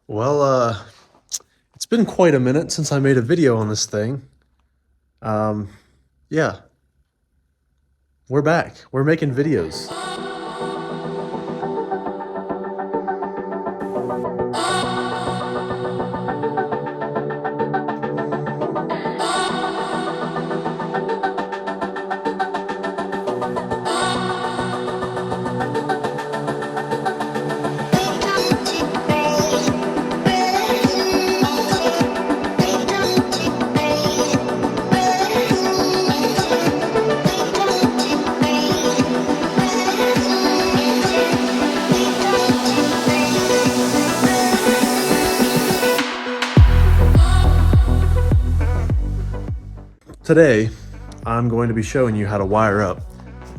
Well, it's been quite a minute since I made a video on this thing. Yeah, we're back. We're making videos. Today, I'm going to be showing you how to wire up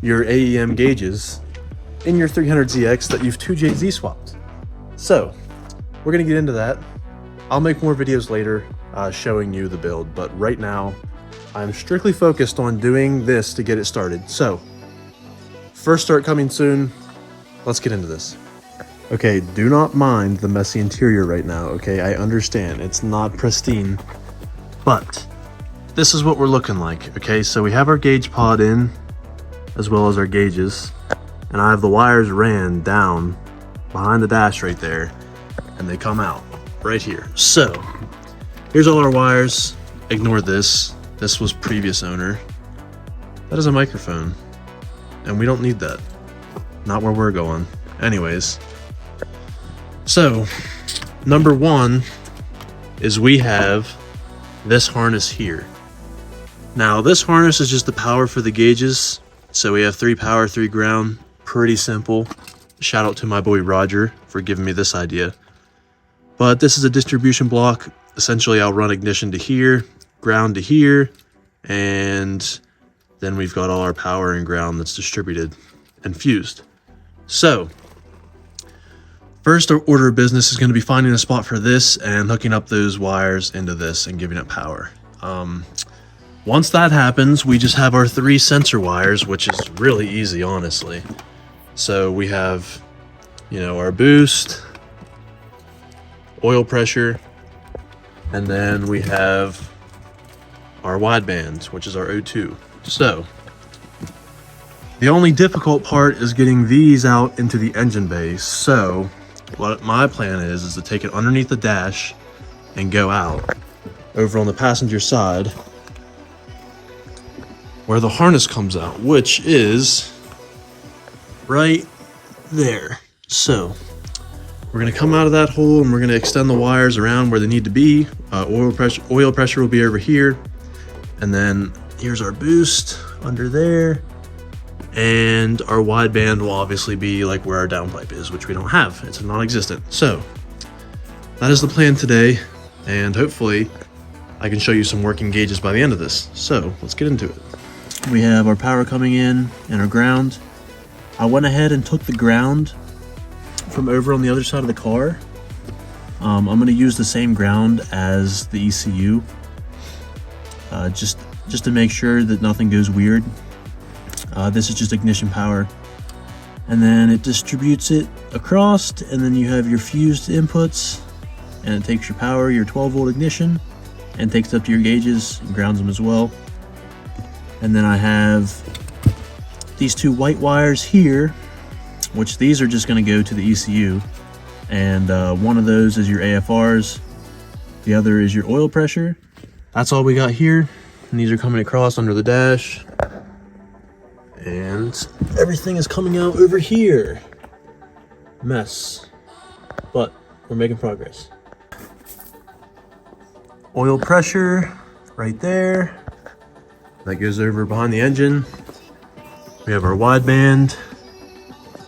your AEM gauges in your 300ZX that you've 2JZ swapped. So, we're going to get into that. I'll make more videos later showing you the build, but right now, I'm strictly focused on doing this to get it started. So, first start coming soon. Let's get into this. Okay, do not mind the messy interior right now, okay? I understand, it's not pristine, but this is what we're looking like, okay? So we have our gauge pod in, as well as our gauges, and I have the wires ran down behind the dash right there, and they come out right here. So, here's all our wires. Ignore this. This was previous owner. That is a microphone, and we don't need that. Not where we're going. Anyways, so, number one is we have this harness here. Now, this harness is just the power for the gauges. So we have 3 power, 3 ground. Pretty simple. Shout out to my boy Roger for giving me this idea. But this is a distribution block. Essentially, I'll run ignition to here, ground to here, and then we've got all our power and ground that's distributed and fused. So, first order of business is going to be finding a spot for this and hooking up those wires into this and giving it power. Once that happens, we just have our 3 sensor wires, which is really easy, honestly. So we have, our boost, oil pressure, and then we have our wideband, which is our O2. So the only difficult part is getting these out into the engine bay. So what my plan is to take it underneath the dash and go out over on the passenger side where the harness comes out, which is right there. So we're going to come out of that hole and we're going to extend the wires around where they need to be. Oil pressure will be over here, and then here's our boost under there, and our wideband will obviously be like where our downpipe is, which we don't have. It's non-existent. So that is the plan today, and hopefully I can show you some working gauges by the end of this. So let's get into it. We have our power coming in and our ground. I went ahead and took the ground from over on the other side of the car. I'm going to use the same ground as the ECU, just to make sure that nothing goes weird. This is just ignition power, and then it distributes it across, and then you have your fused inputs, and it takes your power, your 12-volt ignition, and takes it up to your gauges and grounds them as well. And then I have these 2 white wires here, which these are just going to go to the ECU, and one of those is your AFRs, the other is your oil pressure. That's all we got here, and these are coming across under the dash, and everything is coming out over here. Mess, but we're making progress. Oil pressure right there. That goes over behind the engine. We have our wideband,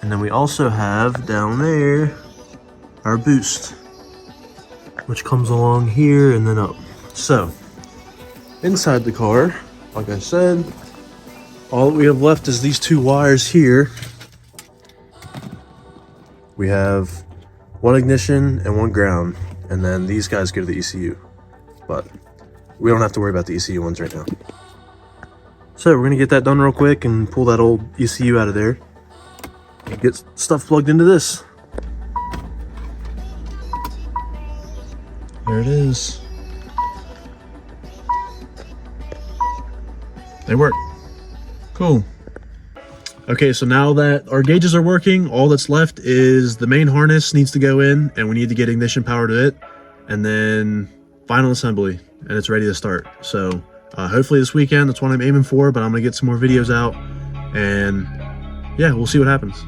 and then we also have down there our boost, which comes along here and then up. So inside the car, like I said, all that we have left is these 2 wires here. We have 1 ignition and 1 ground, and then these guys go to the ECU, but we don't have to worry about the ECU ones right now. So we're gonna get that done real quick and pull that old ECU out of there and get stuff plugged into this. There it is. They work. Cool. Okay, so now that our gauges are working, all that's left is the main harness needs to go in, and we need to get ignition power to it, and then final assembly, and it's ready to start. So hopefully this weekend, that's what I'm aiming for, but I'm gonna get some more videos out, and yeah, we'll see what happens.